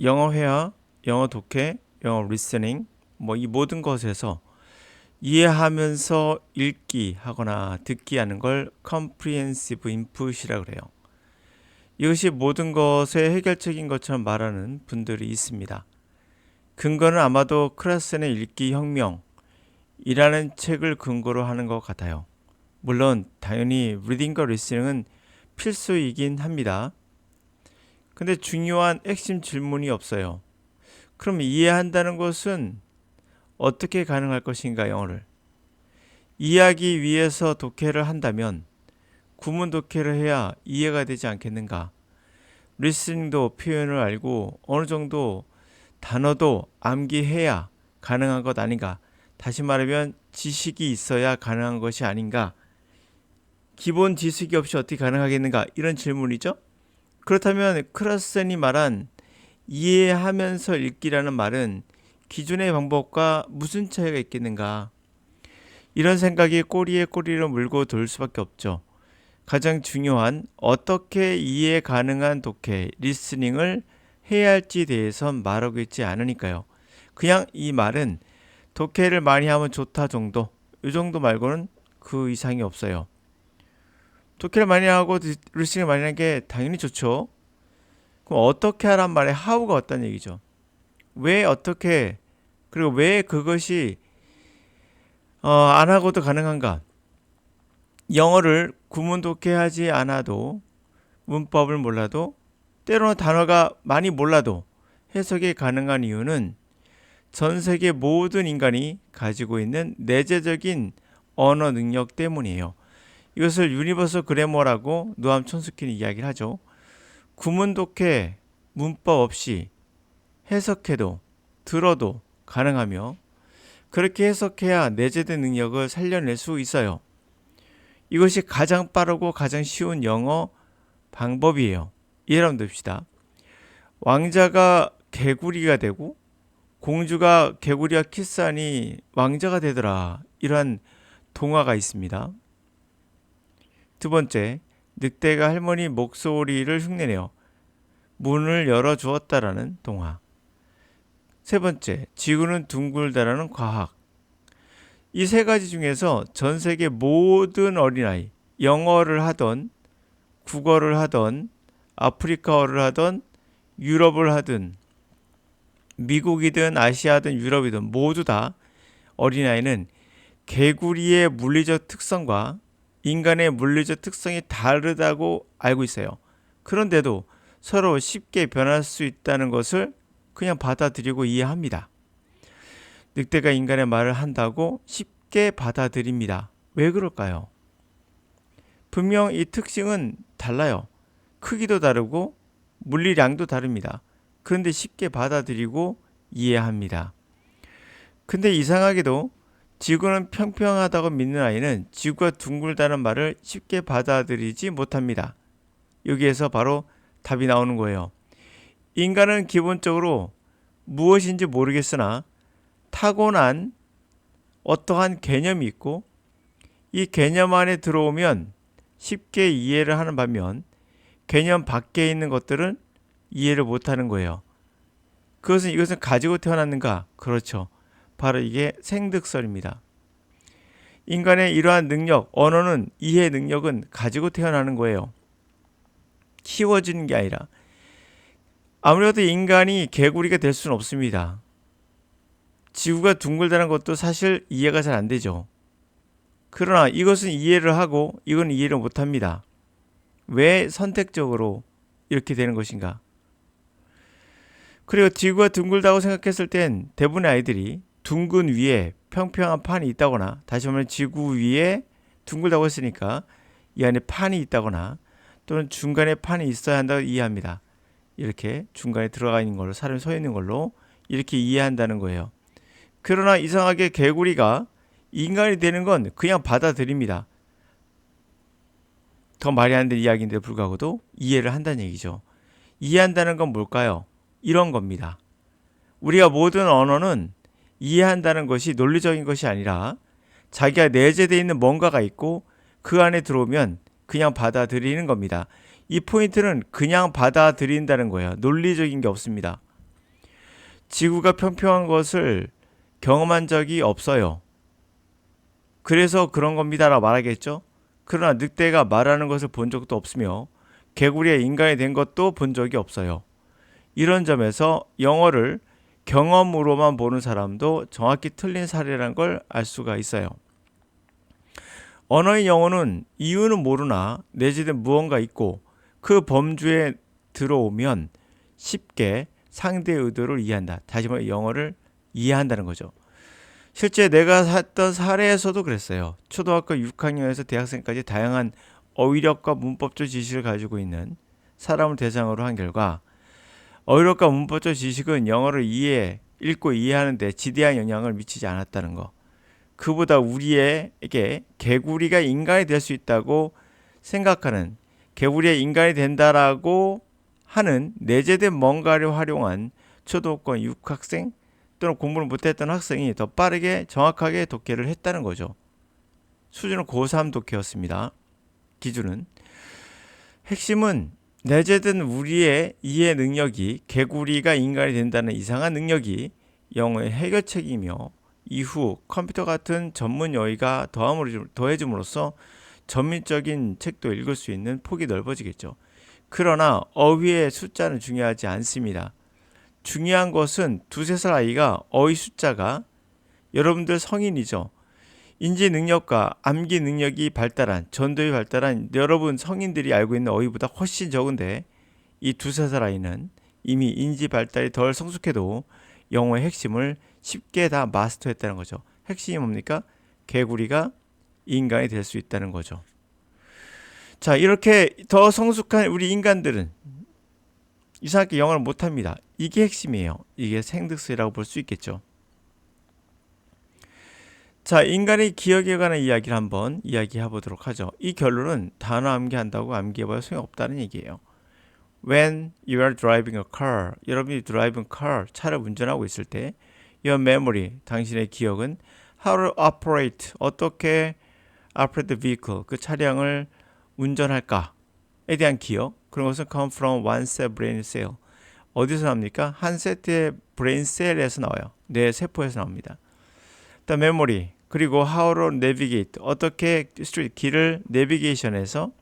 영어 회화, 영어 독해, 영어 리스닝 이 모든 것에서 이해하면서 읽기 하거나 듣기 하는 걸 comprehensive input이라고 그래요. 이것이 모든 것의 해결책인 것처럼 말하는 분들이 있습니다. 근거는 아마도 크라센의 읽기 혁명이라는 책을 근거로 하는 것 같아요. 물론 당연히 리딩과 리스닝은 필수이긴 합니다. 근데 중요한 핵심 질문이 없어요. 그럼 이해한다는 것은 어떻게 가능할 것인가, 영어를? 이해하기 위해서 독해를 한다면 구문 독해를 해야 이해가 되지 않겠는가? 리스닝도 표현을 알고 어느 정도 단어도 암기해야 가능한 것 아닌가? 다시 말하면 지식이 있어야 가능한 것이 아닌가? 기본 지식이 없이 어떻게 가능하겠는가? 이런 질문이죠. 그렇다면 크라센이 말한 이해하면서 읽기라는 말은 기존의 방법과 무슨 차이가 있겠는가? 이런 생각이 꼬리에 꼬리를 물고 돌 수밖에 없죠. 가장 중요한 어떻게 이해 가능한 독해, 리스닝을 해야 할지에 대해선 말하고 있지 않으니까요. 그냥 이 말은 독해를 많이 하면 좋다 정도, 이 정도 말고는 그 이상이 없어요. 독해를 많이 하고 리스닝을 많이 하는 게 당연히 좋죠. 그럼 어떻게 하란 말에 how가 어떤 얘기죠. 왜 어떻게, 그리고 왜 그것이 안 하고도 가능한가? 영어를 구문 독해하지 않아도, 문법을 몰라도, 때로는 단어가 많이 몰라도 해석이 가능한 이유는 전 세계 모든 인간이 가지고 있는 내재적인 언어 능력 때문이에요. 이것을 유니버설 그래머라고 노암 촌스키는 이야기를 하죠. 구문 독해, 문법 없이 해석해도 들어도 가능하며, 그렇게 해석해야 내재된 능력을 살려낼 수 있어요. 이것이 가장 빠르고 가장 쉬운 영어 방법이에요. 예를 한번 듭시다. 왕자가 개구리가 되고 공주가 개구리와 키스하니 왕자가 되더라. 이러한 동화가 있습니다. 두 번째, 늑대가 할머니 목소리를 흉내내어 문을 열어주었다라는 동화. 세 번째, 지구는 둥글다라는 과학. 이 세 가지 중에서 전 세계 모든 어린아이, 영어를 하던, 국어를 하던, 아프리카어를 하던, 유럽을 하든, 미국이든 아시아든 유럽이든 모두 다 어린아이는 개구리의 물리적 특성과 인간의 물리적 특성이 다르다고 알고 있어요. 그런데도 서로 쉽게 변할 수 있다는 것을 그냥 받아들이고 이해합니다. 늑대가 인간의 말을 한다고 쉽게 받아들입니다. 왜 그럴까요? 분명 이 특징은 달라요. 크기도 다르고 물리량도 다릅니다. 그런데 쉽게 받아들이고 이해합니다. 근데 이상하게도 지구는 평평하다고 믿는 아이는 지구가 둥글다는 말을 쉽게 받아들이지 못합니다. 여기에서 바로 답이 나오는 거예요. 인간은 기본적으로 무엇인지 모르겠으나 타고난 어떠한 개념이 있고, 이 개념 안에 들어오면 쉽게 이해를 하는 반면 개념 밖에 있는 것들은 이해를 못하는 거예요. 이것은 가지고 태어났는가? 그렇죠. 바로 이게 생득설입니다. 인간의 이러한 능력, 언어는, 이해 능력은 가지고 태어나는 거예요. 키워지는 게 아니라. 아무래도 인간이 개구리가 될 수는 없습니다. 지구가 둥글다는 것도 사실 이해가 잘 안 되죠. 그러나 이것은 이해를 하고 이건 이해를 못합니다. 왜 선택적으로 이렇게 되는 것인가? 그리고 지구가 둥글다고 생각했을 땐 대부분의 아이들이 둥근 위에 평평한 판이 있다거나, 다시 말하면 지구 위에 둥글다고 했으니까 이 안에 판이 있다거나 또는 중간에 판이 있어야 한다고 이해합니다. 이렇게 중간에 들어가 있는 걸로, 사람이 서 있는 걸로 이렇게 이해한다는 거예요. 그러나 이상하게 개구리가 인간이 되는 건 그냥 받아들입니다. 더 말이 안 되는 이야기인데도 불구하고도 이해를 한다는 얘기죠. 이해한다는 건 뭘까요? 이런 겁니다. 우리가 모든 언어는 이해한다는 것이 논리적인 것이 아니라 자기가 내재되어 있는 뭔가가 있고 그 안에 들어오면 그냥 받아들이는 겁니다. 이 포인트는 그냥 받아들인다는 거예요. 논리적인 게 없습니다. 지구가 평평한 것을 경험한 적이 없어요. 그래서 그런 겁니다라고 말하겠죠. 그러나 늑대가 말하는 것을 본 적도 없으며 개구리의 인간이 된 것도 본 적이 없어요. 이런 점에서 영어를 경험으로만 보는 사람도 정확히 틀린 사례라는 걸 알 수가 있어요. 언어의 영어는 이유는 모르나 내재된 무언가 있고 그 범주에 들어오면 쉽게 상대의 의도를 이해한다. 다시 말해 영어를 이해한다는 거죠. 실제 내가 했던 사례에서도 그랬어요. 초등학교 6학년에서 대학생까지 다양한 어휘력과 문법적 지식을 가지고 있는 사람을 대상으로 한 결과 어휘력과 문법적 지식은 영어를 읽고 이해하는 데 지대한 영향을 미치지 않았다는 거. 그보다 우리에게 개구리가 인간이 될 수 있다고 생각하는 개구리의 인간이 된다라고 하는 내재된 뭔가를 활용한 초등학교 6학생 또는 공부를 못했던 학생이 더 빠르게 정확하게 독해를 했다는 거죠. 수준은 고3 독해였습니다. 기준은. 핵심은 내재된 우리의 이해 능력이 개구리가 인간이 된다는 이상한 능력이 영어의 해결책이며 이후 컴퓨터 같은 전문 어휘가 더해짐으로써 전문적인 책도 읽을 수 있는 폭이 넓어지겠죠. 그러나 어휘의 숫자는 중요하지 않습니다. 중요한 것은 2-3살 아이가 어휘 숫자가 여러분들 성인이죠. 인지 능력과 암기 능력이 발달한 전도에 발달한 여러분 성인들이 알고 있는 어휘보다 훨씬 적은데 이 2-3살 아이는 이미 인지 발달이 덜 성숙해도 영어의 핵심을 쉽게 다 마스터했다는 거죠. 핵심이 뭡니까? 개구리가 인간이 될 수 있다는 거죠. 자, 이렇게 더 성숙한 우리 인간들은 이상하게 영어를 못합니다. 이게 핵심이에요. 이게 생득술이라고 볼 수 있겠죠. 자, 인간의 기억에 관한 이야기를 한번 이야기해 보도록 하죠. 이 결론은 단어 암기한다고 암기해봐야 소용없다는 얘기예요. When you are driving a car, 여러분이 driving car, 차를 운전하고 있을 때 your memory, 당신의 기억은 how to operate, 어떻게 operate the vehicle, 그 차량을 운전할까에 대한 기억, 그런 것은 come from one set brain cell. 어디서 나옵니까? 한 세트의 브레인 셀에서 나와요. 뇌 세포에서 나옵니다. The memory, 그리고 how to navigate, 어떻게 스트리트 길을 내비게이션해서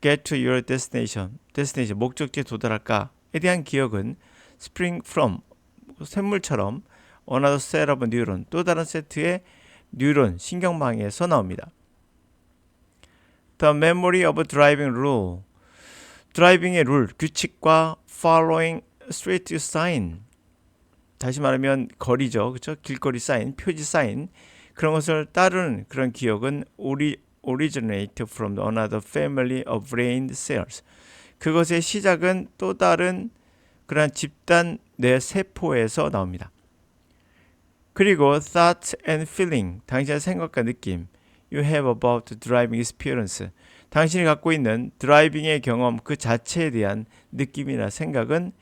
get to your destination, 목적지에 도달할까에 대한 기억은 spring from, 샘물처럼 another set of neuron, 또 다른 세트의 뉴런, 신경망에서 나옵니다. The memory of a driving rule, 드라이빙의 룰, 규칙과 following street sign, 다시 말하면 거리죠, 그렇죠? 길거리 사인, 표지 사인, 그런 것을 따르는 그런 기억은 originate from another family of brain cells. 그것의 시작은 또 다른 그런 집단 뇌 세포에서 나옵니다. 그리고 thought and feeling, 당신의 생각과 느낌, you have about the driving experience, 당신이 갖고 있는 드라이빙의 경험 그 자체에 대한 느낌이나 생각은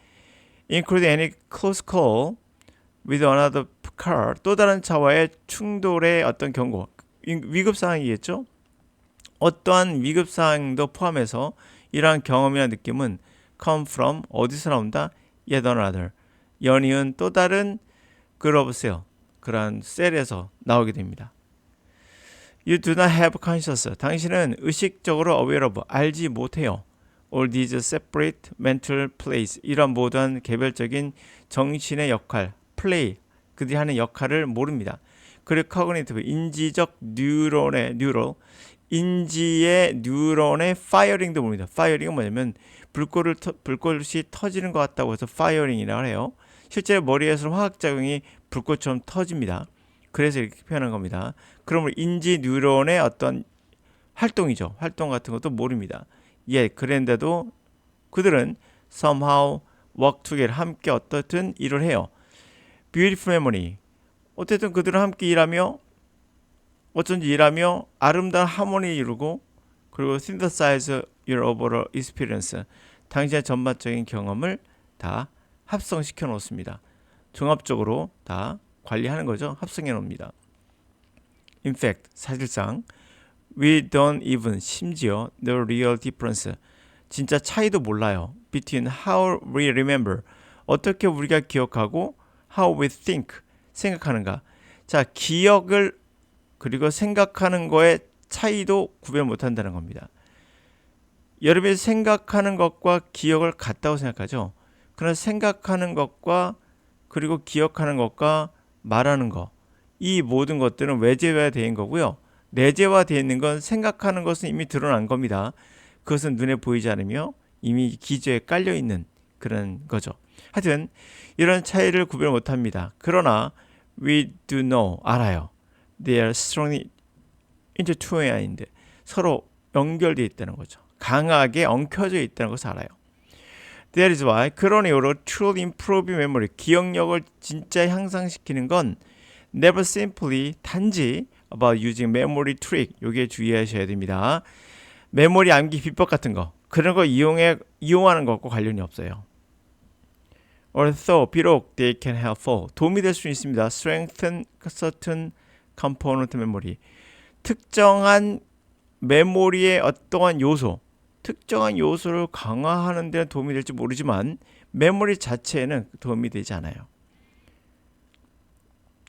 include any close call with another car, 또 다른 차와의 충돌의 어떤 경고, 위급 상황이겠죠. 어떠한 위급 상황도 포함해서 이러한 경험이나 느낌은 come from, 어디서 나온다? yet another, 연이은 또 다른 group cell, 그러한 셀에서 나오게 됩니다. You do not have conscious, 당신은 의식적으로 aware of, 알지 못해요. All these separate mental plays, 이런 모든 개별적인 정신의 역할, play, 그들이 하는 역할을 모릅니다. 그리고 cognitive, 인지적 뉴런의 인지의 뉴런의 firing도 모릅니다. firing은 뭐냐면 불꽃이 터지는 것 같다고 해서 firing이라고 해요. 실제 머리에서 화학작용이 불꽃처럼 터집니다. 그래서 이렇게 표현한 겁니다. 그러면 인지 뉴런의 어떤 활동이죠. 활동 같은 것도 모릅니다. 예, 그런데도 그들은 somehow work together, 함께 어떻든 일을 해요. beautiful memory, 어쨌든 그들은 함께 일하며 어쩐지 일하며 아름다운 하모니 이루고, 그리고 synthesize your overall experience, 당신의 전반적인 경험을 다 합성시켜 놓습니다. 종합적으로 다 관리하는 거죠. 합성해 놓습니다. In fact, 사실상 we don't even, 심지어 the real difference, 진짜 차이도 몰라요. between how we remember, 어떻게 우리가 기억하고 how we think, 생각하는가. 자, 기억을 그리고 생각하는 거의 차이도 구별 못한다는 겁니다. 여러분이 생각하는 것과 기억을 같다고 생각하죠. 그러나 생각하는 것과 그리고 기억하는 것과 말하는 것, 이 모든 것들은 외재화되어 있는 거고요. 내재화되어 있는 건 생각하는 것은 이미 드러난 겁니다. 그것은 눈에 보이지 않으며 이미 기저에 깔려 있는 그런 거죠. 하여튼 이런 차이를 구별 못합니다. 그러나 we do know, 알아요. They are strongly intertwined, 서로 연결되어 있다는 거죠. 강하게 엉켜져 있다는 것을 알아요. That is why, 그런 이유로 truly improve memory, 기억력을 진짜 향상시키는 건 never simply, 단지 about using memory trick, 요게 주의하셔야 됩니다. 메모리 암기 비법 같은 거, 그런 거 이용하는 것과 관련이 없어요. Although, 비록 they can help, 도움이 될 수 있습니다. Strengthen certain component memory, 특정한 메모리의 어떠한 요소, 특정한 요소를 강화하는 데는 도움이 될지 모르지만 메모리 자체에는 도움이 되지 않아요.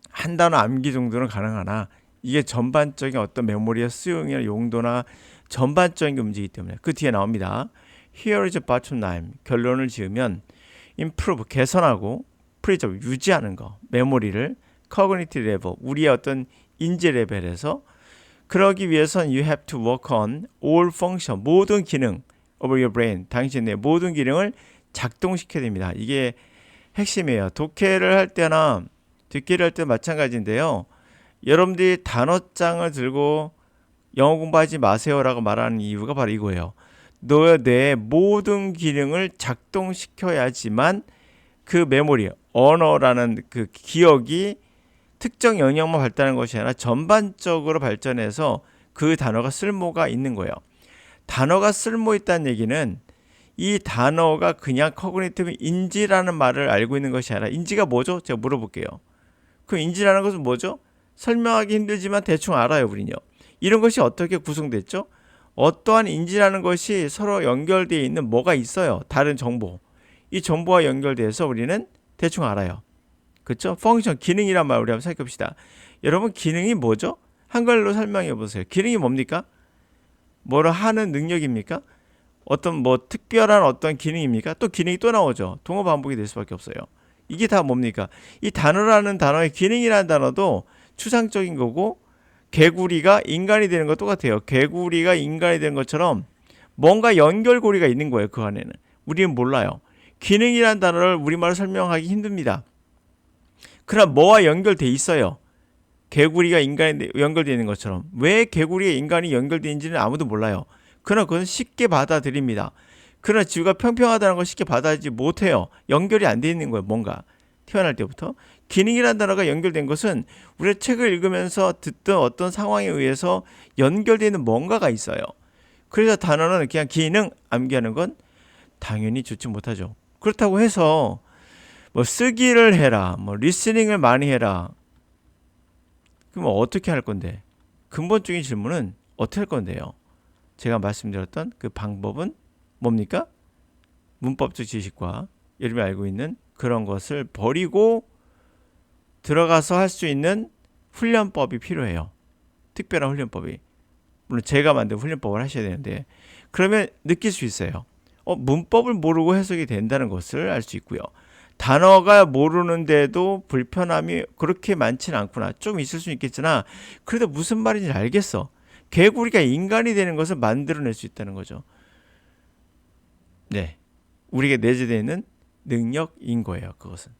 한 단어 암기 정도는 가능하나 이게 전반적인 어떤 메모리의 수용이나 용도나 전반적인 게 움직이기 때문에 그 뒤에 나옵니다. Here is a bottom line. 결론을 지으면 improve, 개선하고 preserve, 유지하는 거, 메모리를 cognitive level, 우리의 어떤 인지 레벨에서 그러기 위해선 you have to work on all function, 모든 기능 of your brain, 당신의 모든 기능을 작동시켜야 됩니다. 이게 핵심이에요. 독해를 할 때나 듣기를 할 때 마찬가지인데요. 여러분들이 단어장을 들고 영어 공부하지 마세요라고 말하는 이유가 바로 이거예요. 너의 뇌의 모든 기능을 작동시켜야지만 그 메모리, 언어라는 그 기억이 특정 영역만 발달하는 것이 아니라 전반적으로 발전해서 그 단어가 쓸모가 있는 거예요. 단어가 쓸모 있다는 얘기는 이 단어가 그냥 커그니티브 인지라는 말을 알고 있는 것이 아니라, 인지가 뭐죠? 제가 물어볼게요. 그 인지라는 것은 뭐죠? 설명하기 힘들지만 대충 알아요, 우리는요. 이런 것이 어떻게 구성됐죠? 어떠한 인지라는 것이 서로 연결되어 있는 뭐가 있어요. 다른 정보. 이 정보와 연결돼서 우리는 대충 알아요. 그렇죠? 펑션, 기능이란 말 우리 한번 살펴봅시다. 여러분, 기능이 뭐죠? 한글로 설명해 보세요. 기능이 뭡니까? 뭐를 하는 능력입니까? 어떤 뭐 특별한 어떤 기능입니까? 또 기능이 또 나오죠. 동어 반복이 될 수밖에 없어요. 이게 다 뭡니까? 이 단어라는 단어의 기능이라는 단어도 추상적인 거고, 개구리가 인간이 되는 것 똑같아요. 개구리가 인간이 되는 것처럼 뭔가 연결고리가 있는 거예요. 그 안에는. 우리는 몰라요. 기능이라는 단어를 우리말로 설명하기 힘듭니다. 그러나 뭐와 연결돼 있어요. 개구리가 인간에 연결되어 있는 것처럼. 왜 개구리가 인간이 연결되어 있는지는 아무도 몰라요. 그러나 그건 쉽게 받아들입니다. 그러나 지구가 평평하다는 걸 쉽게 받아들이지 못해요. 연결이 안 돼 있는 거예요. 뭔가 태어날 때부터. 기능이라는 단어가 연결된 것은 우리가 책을 읽으면서 듣던 어떤 상황에 의해서 연결되는 뭔가가 있어요. 그래서 단어는 그냥 기능 암기하는 건 당연히 좋지 못하죠. 그렇다고 해서 뭐 쓰기를 해라, 뭐 리스닝을 많이 해라. 그럼 어떻게 할 건데? 근본적인 질문은 어떻게 할 건데요? 제가 말씀드렸던 그 방법은 뭡니까? 문법적 지식과 여러분이 알고 있는 그런 것을 버리고 들어가서 할 수 있는 훈련법이 필요해요. 특별한 훈련법이. 물론 제가 만든 훈련법을 하셔야 되는데, 그러면 느낄 수 있어요. 문법을 모르고 해석이 된다는 것을 알 수 있고요. 단어가 모르는데도 불편함이 그렇게 많지는 않구나. 좀 있을 수 있겠으나 그래도 무슨 말인지 알겠어. 개구리가 인간이 되는 것을 만들어낼 수 있다는 거죠. 네, 우리에게 내재되어 있는 능력인 거예요. 그것은.